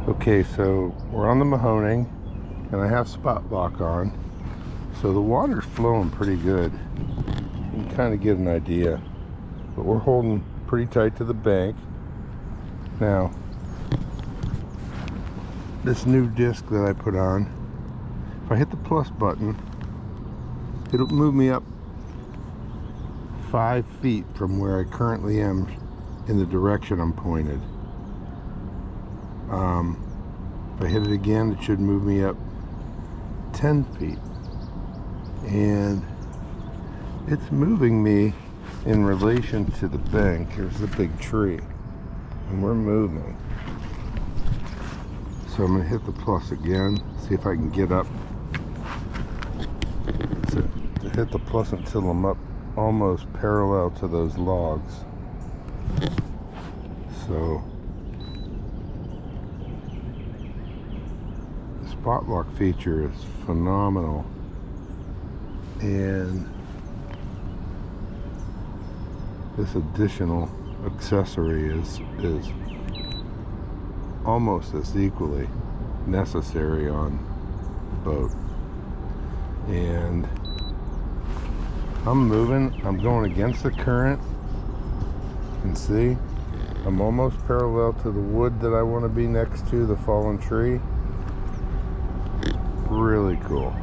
Okay, so we're on the Mahoning and I have spot lock on, so the water's flowing pretty good. You can kind of get an idea, but we're holding pretty tight to the bank. Now this new disc that I put on, if I hit the plus button, it'll move me up 5 feet from where I currently am in the direction I'm pointed. If I hit it again, it should move me up 10 feet. And it's moving me in relation to the bank. Here's the big tree. And we're moving. So I'm going to hit the plus again, see if I can get up to hit the plus until I'm up almost parallel to those logs. So the spot lock feature is phenomenal, and this additional accessory is almost as equally necessary on the boat. And I'm moving, I'm going against the current. You can see I'm almost parallel to the wood that I want to be next to, the fallen tree. Really cool.